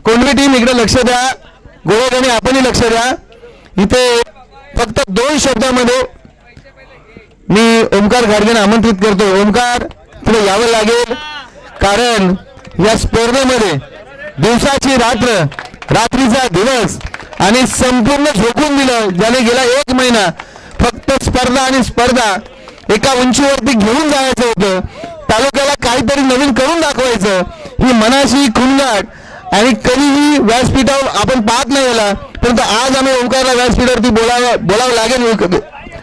कोणवी team इकडे लक्ष द्या, गोळेगाणी आपणही लक्ष द्या। इथे फक्त 2 शब्दामध्ये मी ओमकार घाडगेंना आमंत्रित करतो। ओमकार पुढे यावं लागेल, कारण या स्पर्धेमध्ये दिवसाची रात्र, रात्रीचा दिवस आणि संपूर्ण झोकून दिलं, ज्याने गेला 1 महिना फक्त स्पर्धा आणि स्पर्धा एका उंचीवरती घेऊन जायचं होतं, तालुक्याला काहीतरी नवीन करून दाखवायचं, ही मनाची खुणगाट आणि कधीही व्यासपीठावर आपण पाहत नाही याला, परंतु आज आम्ही ओमकारला व्यासपीठावरती बोलावं लागेल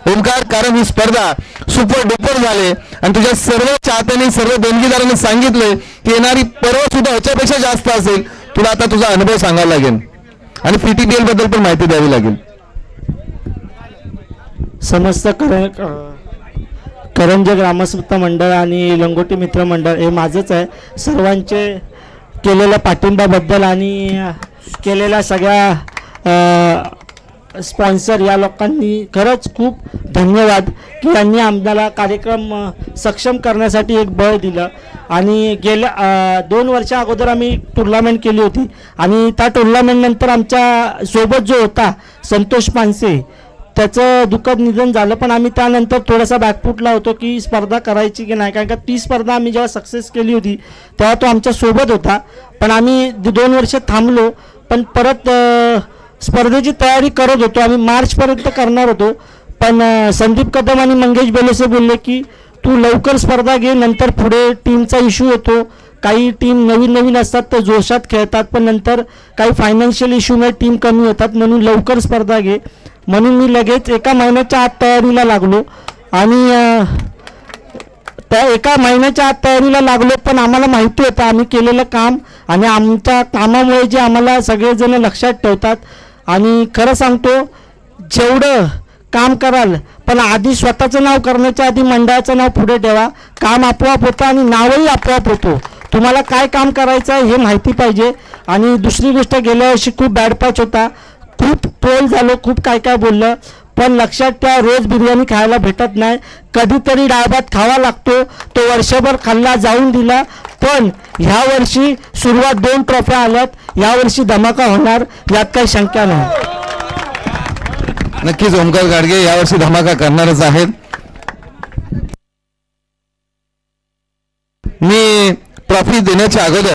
ओमकार, कारण ही स्पर्धा सुपर डुपर झाले आणि तुझ्या सर्व चाहत्यांनी, सर्व देणगीदारांनी सांगितले की येणारी पर्व सुद्धा ह्याच्यापेक्षा जास्त असेल। तुला आता तुझा अनुभव सांगावा लागेल आणि पीटीपीएल बद्दल पण माहिती द्यावी लागेल। समस्त करंजे ग्रामस्थ मंडळ आणि लंगोटी मित्र मंडळ हे माझंच आहे। सर्वांचे केलेल्या पाठिंब्याबद्दल आणि केलेल्या सगळ्या स्पॉन्सर या लोकांनी खरंच खूप धन्यवाद की यांनी आम्हाला कार्यक्रम सक्षम करण्यासाठी एक बळ दिलं। आणि गेल्या 2 वर्षा अगोदर आम्ही टुर्नामेंट केली होती आणि त्या टुर्नामेंटनंतर आमच्या सोबत जो होता संतोष पानसे त्याचं दुःखद निधन झालं, पण आम्ही त्यानंतर थोडासा बॅकफुटला होतो की स्पर्धा करायची की नाही, कारण का ती स्पर्धा आम्ही जेव्हा सक्सेस केली होती तेव्हा तो आमच्या सोबत होता, पण आम्ही 2 वर्ष थांबलो। पण परत स्पर्धेची तयारी करत होतो, आम्ही मार्चपर्यंत करणार होतो, पण संदीप कदम आणि मंगेश बेलोसे बोलले की तू लवकर स्पर्धा घे, नंतर पुढे टीमचा इश्यू येतो, काही टीम नवीन असतात तर जोशात खेळतात, पण नंतर काही फायनान्शियल इश्यूमुळे टीम कमी होतात, म्हणून लवकर स्पर्धा घे। म्हणून मी लगेच 1 महिन्याच्या आत तयारीला लागलो आणि त्या 1 महिन्याच्या आत तयारीला लागलो, पण आम्हाला माहिती होतं आम्ही केलेलं काम आणि आमच्या कामामुळे जे आम्हाला सगळेजण लक्षात ठेवतात। आणि खरं सांगतो, जेवढं काम कराल पण आधी स्वतःचं नाव करण्याच्या आधी मंडळाचं नाव पुढे ठेवा, काम आपोआप होतं आणि नावही आपोआप होतो। तुम्हाला काय काम करायचं आहे हे माहिती पाहिजे। आणि दुसरी गोष्ट, गेल्या वर्षी खूप बॅड पॅच होता, खूप ट्रोल झालो, खूप काय बोललं, पण लक्षात ठेवा रोज बिर्याणी खायला भेटत नाही, कधीतरी डाळ भात खावा लागतो, तो वर्षभर खाल्ला जाऊन दिला। पण ह्या वर्षी सुरुवात 2 ट्रॉफ्या आल्यात, यावर्षी धमाका होणार यात काही शंका नाही। नक्कीच ओमकार घाडगे यावर्षी धमाका करणारच आहेत। मी ट्रॉफी देण्याच्या अगोदर